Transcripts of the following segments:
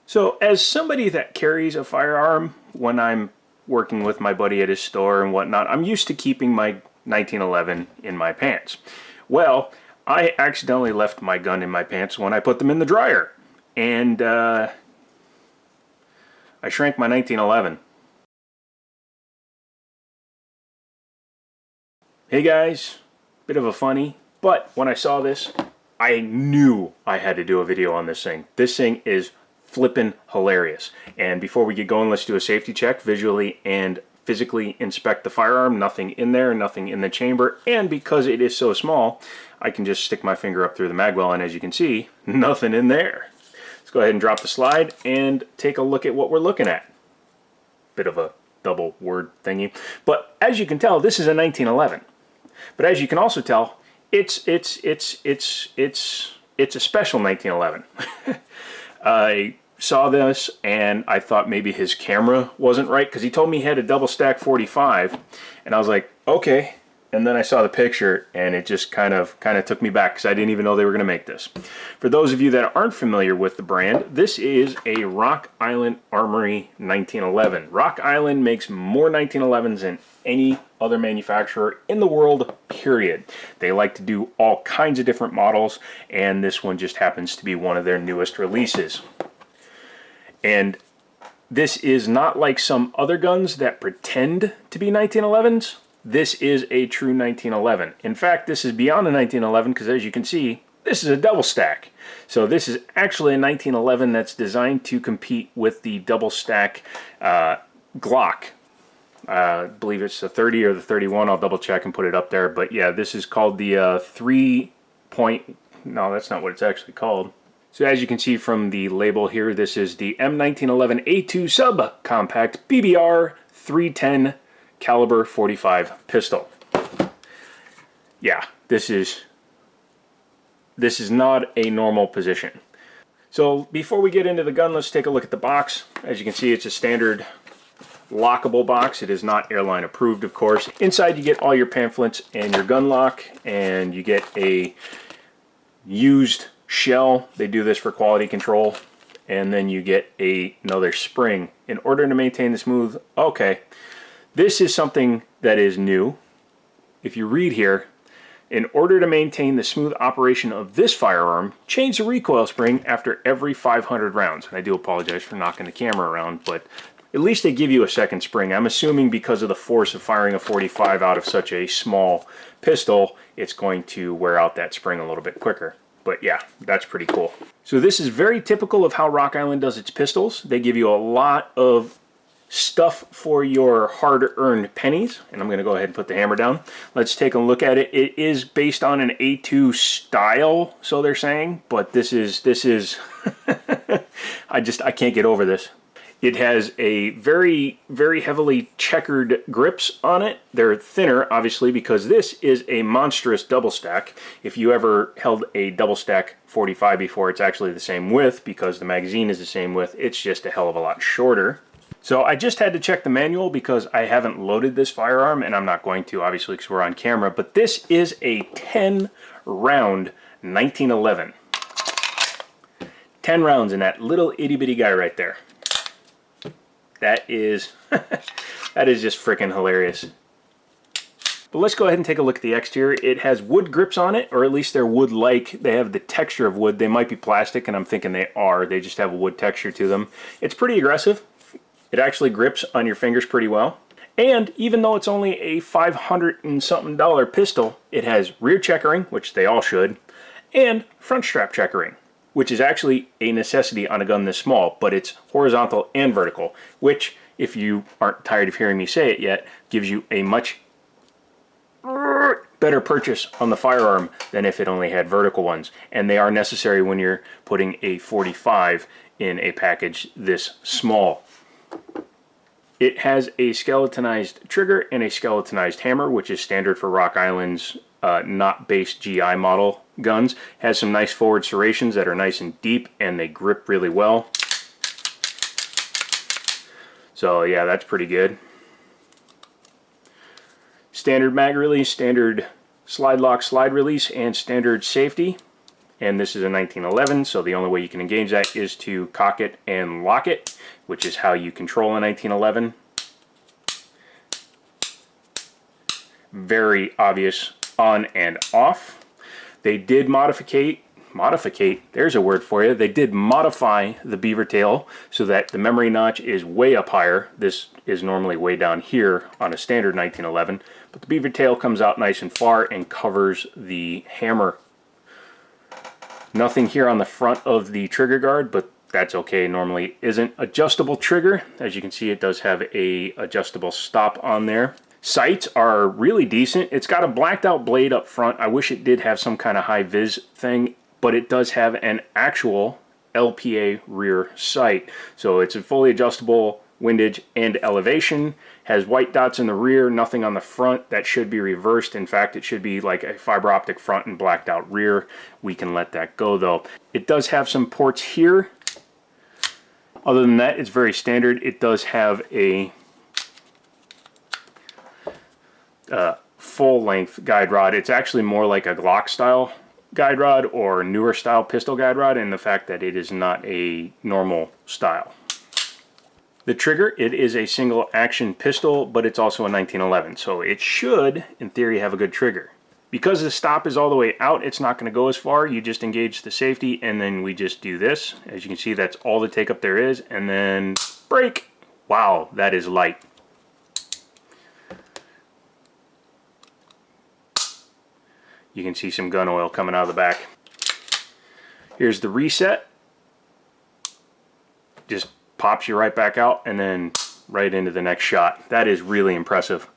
So as somebody that carries a firearm when I'm working with my buddy at his store and whatnot, I'm used to keeping my 1911 in my pants. Well, I accidentally left my gun in my pants when I put them in the dryer. And I shrank my 1911. Hey guys, bit of a funny, but when I saw this, I knew I had to do a video on this thing. This thing is flippin' hilarious. And before we get going, let's do a safety check, visually and physically inspect the firearm. Nothing in there, nothing in the chamber, and because it is so small, I can just stick my finger up through the magwell, and as you can see, nothing in there. Let's go ahead and drop the slide and take a look at what we're looking at. Bit of a double word thingy, but as you can tell, this is a 1911. But as you can also tell, it's a special 1911. I saw this and I thought maybe his camera wasn't right, because he told me he had a double stack 45, and I was like, okay. And then I saw the picture and it just kind of took me back, because I didn't even know they were going to make this. For those of you that aren't familiar with the brand, this is a Rock Island Armory 1911. Rock Island makes more 1911s than any other manufacturer in the world, period. They like to do all kinds of different models, and this one just happens to be one of their newest releases. And this is not like some other guns that pretend to be 1911s. This is a true 1911. In fact, this is beyond a 1911, because as you can see, this is a double stack. So this is actually a 1911 that's designed to compete with the double stack Glock. I believe it's the 30 or the 31. I'll double check and put it up there. But yeah, this is called the 3 point... No, that's not what it's actually called. So as you can see from the label here, this is the M1911A2 Subcompact BBR 310 caliber 45 pistol. Yeah, this is not a normal position. So before we get into the gun, let's take a look at the box. As you can see, it's a standard lockable box. It is not airline approved, of course. Inside you get all your pamphlets and your gun lock, and you get a used shell. They do this for quality control. And then you get another spring in order to maintain the smooth. Okay, this is something that is new. If you read here, in order to maintain the smooth operation of this firearm, change the recoil spring after every 500 rounds. And I do apologize for knocking the camera around, but at least they give you a second spring. I'm assuming because of the force of firing a 45 out of such a small pistol, it's going to wear out that spring a little bit quicker. But yeah, that's pretty cool. So this is very typical of how Rock Island does its pistols. They give you a lot of stuff for your hard-earned pennies. And I'm going to go ahead and put the hammer down. Let's take a look at it. It is based on an A2 style, so they're saying. But this is I can't get over this. It has a very, very heavily checkered grips on it. They're thinner, obviously, because this is a monstrous double stack. If you ever held a double stack 45 before, it's actually the same width because the magazine is the same width. It's just a hell of a lot shorter. So I just had to check the manual because I haven't loaded this firearm, and I'm not going to, obviously, because we're on camera. But this is a 10-round 1911. 10 rounds in that little itty-bitty guy right there. That is just freaking hilarious. But let's go ahead and take a look at the exterior. It has wood grips on it, or at least they're wood-like. They have the texture of wood. They might be plastic, and I'm thinking they are. They just have a wood texture to them. It's pretty aggressive. It actually grips on your fingers pretty well. And even though it's only a $500 and something pistol, it has rear checkering, which they all should, and front strap checkering, which is actually a necessity on a gun this small, but it's horizontal and vertical, which, if you aren't tired of hearing me say it yet, gives you a much better purchase on the firearm than if it only had vertical ones. And they are necessary when you're putting a 45 in a package this small. It has a skeletonized trigger and a skeletonized hammer, which is standard for Rock Island's not base GI model guns. Has some nice forward serrations that are nice and deep, and they grip really well. So yeah, that's pretty good. Standard mag release, standard slide lock slide release, and standard safety. and this is a 1911, so the only way you can engage that is to cock it and lock it, which is how you control a 1911. Very obvious on and off. They did there's a word for you. They did modify the beaver tail so that the memory notch is way up higher. This is normally way down here on a standard 1911, but the beaver tail comes out nice and far and covers the hammer. Nothing here on the front of the trigger guard, but that's okay. Normally isn't. Adjustable trigger. As you can see, it does have a adjustable stop on there. Sights are really decent. It's got a blacked out blade up front. I wish it did have some kind of high vis thing, but it does have an actual LPA rear sight. So it's a fully adjustable windage and elevation. Has white dots in the rear, nothing on the front. That should be reversed. In fact, it should be like a fiber optic front and blacked out rear. We can let that go though. It does have some ports here. Other than that, it's very standard. It does have a full length guide rod. It's actually more like a Glock style guide rod or newer style pistol guide rod, in the fact that it is not a normal style. The trigger, it is a single action pistol, but it's also a 1911, so it should in theory have a good trigger. Because the stop is all the way out, it's not going to go as far. You just engage the safety and then we just do this. As you can see, that's all the take up there is, and then break. Wow, that is light. You can see some gun oil coming out of the back. Here's the reset. Just pops you right back out and then right into the next shot. That is really impressive.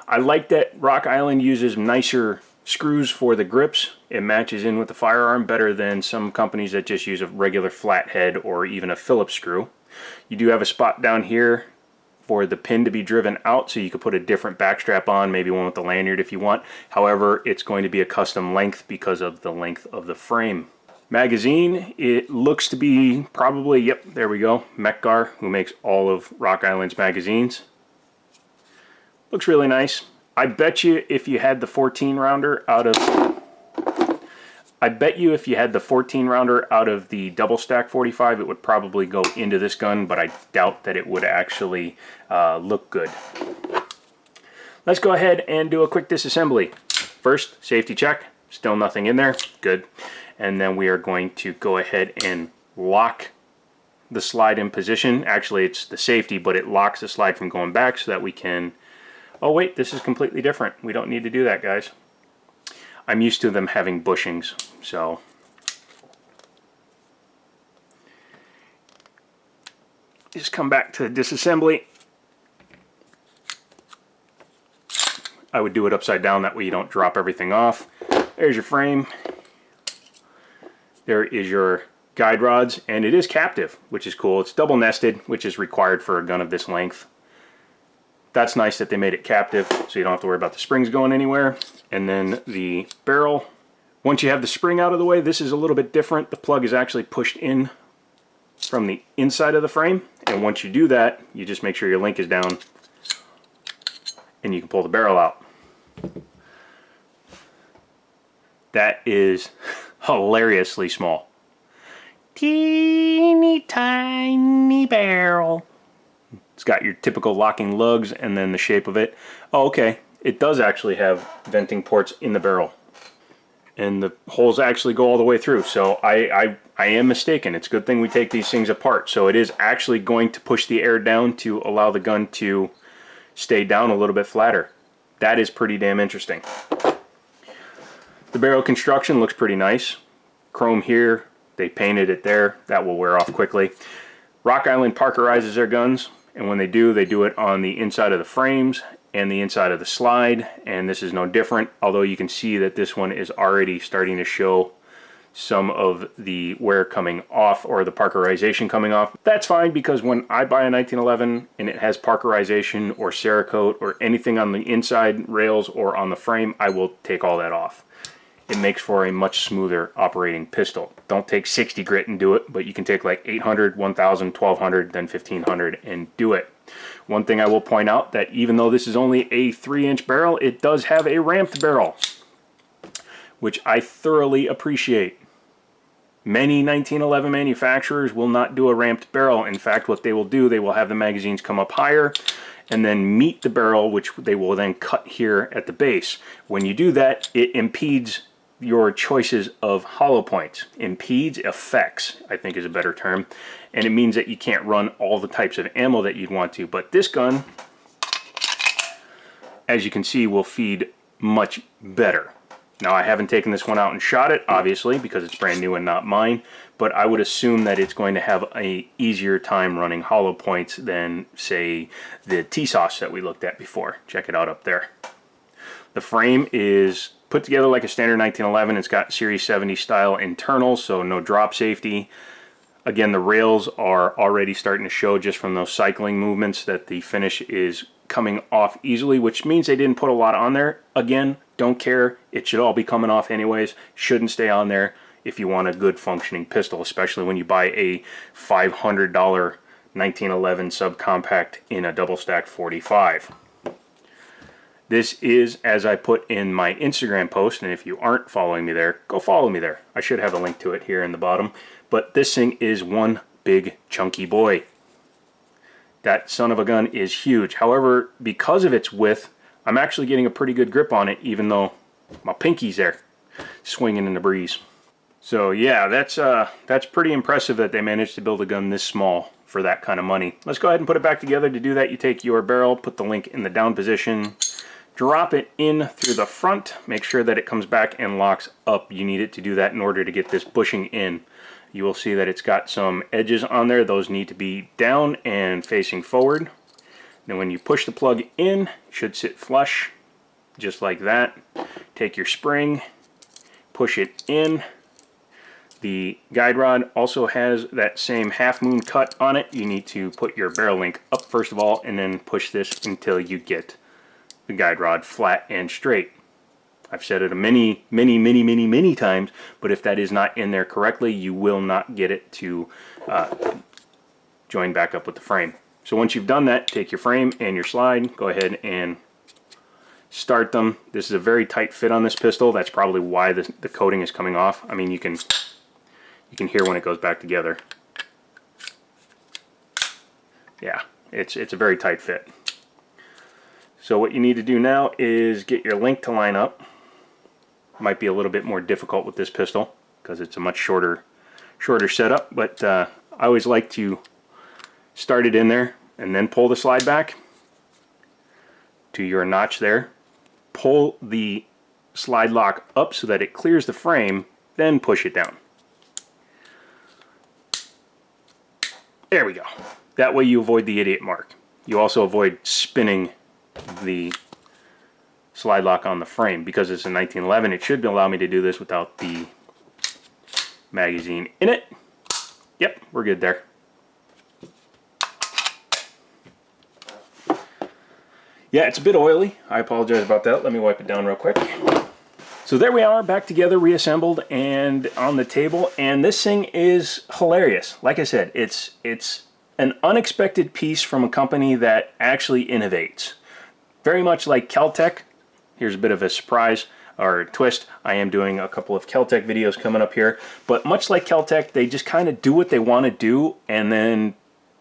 I like that Rock Island uses nicer screws for the grips. It matches in with the firearm better than some companies that just use a regular flathead or even a Phillips screw. You do have a spot down here for the pin to be driven out, so you could put a different backstrap on, maybe one with the lanyard if you want. However, it's going to be a custom length because of the length of the frame. Magazine, it looks to be probably, yep, there we go, Mechgar, who makes all of Rock Island's magazines. Looks really nice. I bet you if you had the 14 rounder out of the double stack 45, it would probably go into this gun, but I doubt that it would actually look good. Let's go ahead and do a quick disassembly. First, safety check. Still nothing in there. Good. And then we are going to go ahead and lock the slide in position. Actually, it's the safety, but it locks the slide from going back so that we can... Oh wait, this is completely different. We don't need to do that, guys. I'm used to them having bushings, so... Just come back to disassembly. I would do it upside down, that way you don't drop everything off. There's your frame. There is your guide rods, and it is captive, which is cool. It's double nested, which is required for a gun of this length. That's nice that they made it captive, so you don't have to worry about the springs going anywhere. And then the barrel. Once you have the spring out of the way, this is a little bit different. The plug is actually pushed in from the inside of the frame, and once you do that, you just make sure your link is down and you can pull the barrel out. That is hilariously small. Teeny tiny barrel. It's got your typical locking lugs and then the shape of it. Oh, okay. It does actually have venting ports in the barrel. And the holes actually go all the way through. So I am mistaken. It's a good thing we take these things apart. So it is actually going to push the air down to allow the gun to stay down a little bit flatter. That is pretty damn interesting. The barrel construction looks pretty nice. Chrome here. They painted it there. That will wear off quickly. Rock Island parkerizes their guns. And when they do it on the inside of the frames and the inside of the slide, and this is no different, although you can see that this one is already starting to show some of the wear coming off, or the parkerization coming off. That's fine, because when I buy a 1911 and it has parkerization or Cerakote or anything on the inside rails or on the frame, I will take all that off. It makes for a much smoother operating pistol. Don't take 60 grit and do it, but you can take like 800, 1000, 1200, then 1500 and do it. One thing I will point out, that even though this is only a 3-inch barrel, it does have a ramped barrel, which I thoroughly appreciate. Many 1911 manufacturers will not do a ramped barrel. In fact, what they will do, they will have the magazines come up higher and then meet the barrel, which they will then cut here at the base. When you do that, it impedes your choices of hollow points. Impedes, affects, I think is a better term. And it means that you can't run all the types of ammo that you'd want to. But this gun, as you can see, will feed much better. Now, I haven't taken this one out and shot it, obviously, because it's brand new and not mine, but I would assume that it's going to have a easier time running hollow points than, say, the T-Sauce that we looked at before. Check it out up there. The frame is put together like a standard 1911. It's got Series 70 style internals, so no drop safety. Again, the rails are already starting to show just from those cycling movements that the finish is coming off easily, which means they didn't put a lot on there. Again, don't care. It should all be coming off anyways. Shouldn't stay on there if you want a good functioning pistol, especially when you buy a $500 1911 subcompact in a double stack 45. This is, as I put in my Instagram post, and if you aren't following me there, go follow me there. I should have a link to it here in the bottom. But this thing is one big chunky boy. That son of a gun is huge. However, because of its width, I'm actually getting a pretty good grip on it, even though my pinky's there, swinging in the breeze. So yeah, that's pretty impressive that they managed to build a gun this small for that kind of money. Let's go ahead and put it back together. To do that, you take your barrel, put the link in the down position, drop it in through the front, make sure that it comes back and locks up. You need it to do that in order to get this bushing in. You will see that it's got some edges on there. Those need to be down and facing forward. Then when you push the plug in, it should sit flush, just like that. Take your spring, push it in. The guide rod also has that same half moon cut on it. You need to put your barrel link up first of all, and then push this until you get the guide rod flat and straight. I've said it many times, but if that is not in there correctly, you will not get it to join back up with the frame. So once you've done that, take your frame and your slide, go ahead and start them. This is a very tight fit on this pistol. That's probably why the coating is coming off. I mean, you can hear when it goes back together. Yeah, it's a very tight fit. So what you need to do now is get your link to line up. Might be a little bit more difficult with this pistol because it's a much shorter setup, but I always like to start it in there and then pull the slide back to your notch there. Pull the slide lock up so that it clears the frame, then push it down. There we go. That way you avoid the idiot mark. You also avoid spinning the slide lock on the frame. Because it's a 1911, it should allow me to do this without the magazine in it. Yep, we're good there. Yeah, it's a bit oily. I apologize about that. Let me wipe it down real quick. So there we are, back together, reassembled, and on the table. And this thing is hilarious. Like I said, it's an unexpected piece from a company that actually innovates. Very much like Kel-Tec. Here's a bit of a surprise or twist. I am doing a couple of Kel-Tec videos coming up here. But much like Kel-Tec, they just kind of do what they want to do, and then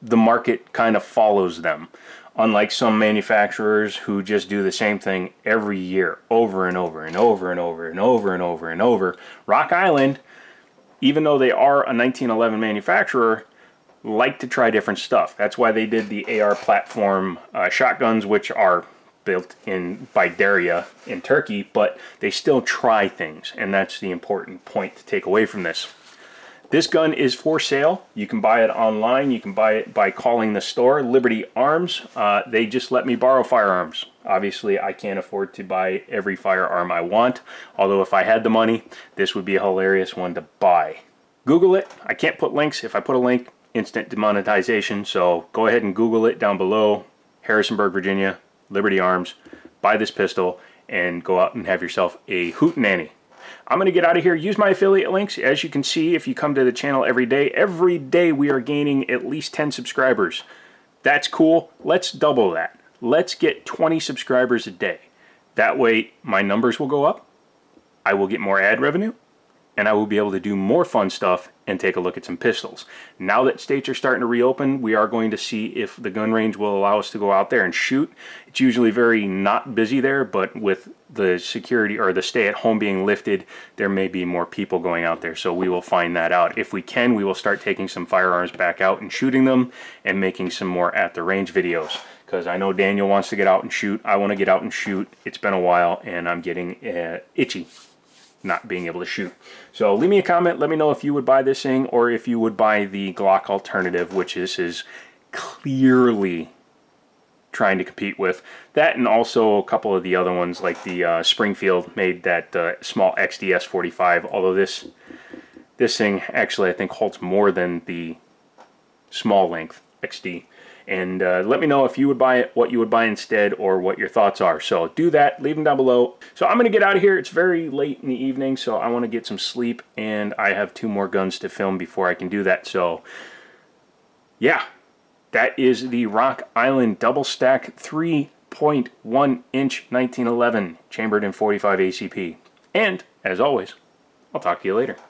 the market kind of follows them. Unlike some manufacturers who just do the same thing every year, over and over and over and over and over and over and over. Rock Island, even though they are a 1911 manufacturer, like to try different stuff. That's why they did the AR platform shotguns, which are built by Derya in Turkey, but they still try things, and that's the important point to take away from this. This gun is for sale. You can buy it online. You can buy it by calling the store, Liberty Arms. They just let me borrow firearms. Obviously, I can't afford to buy every firearm I want, although if I had the money, this would be a hilarious one to buy. Google it. I can't put links. If I put a link, instant demonetization, so go ahead and Google it down below. Harrisonburg, Virginia, Liberty Arms. Buy this pistol and go out and have yourself a hootenanny. I'm going to get out of here. Use my affiliate links. As you can see, if you come to the channel every day we are gaining at least 10 subscribers. That's cool. Let's double that. Let's get 20 subscribers a day. That way my numbers will go up I will get more ad revenue, and I will be able to do more fun stuff and take a look at some pistols. Now that states are starting to reopen, we are going to see if the gun range will allow us to go out there and shoot. It's usually very not busy there, but with the security or the stay at home being lifted, there may be more people going out there, so we will find that out. If we can, we will start taking some firearms back out and shooting them and making some more at the range videos, because I know Daniel wants to get out and shoot. I want to get out and shoot. It's been a while and I'm getting itchy not being able to shoot. So leave me a comment. Let me know if you would buy this thing or if you would buy the Glock alternative, which is clearly trying to compete with that, and also a couple of the other ones like the Springfield made that small XDS 45. Although this thing actually I think holds more than the small length XD. And let me know if you would buy it, what you would buy instead, or what your thoughts are. So do that, leave them down below. So I'm going to get out of here. It's very late in the evening, so I want to get some sleep, and I have 2 more guns to film before I can do that. So yeah, that is the Rock Island double stack 3.1 inch 1911 chambered in 45 ACP. And as always, I'll talk to you later.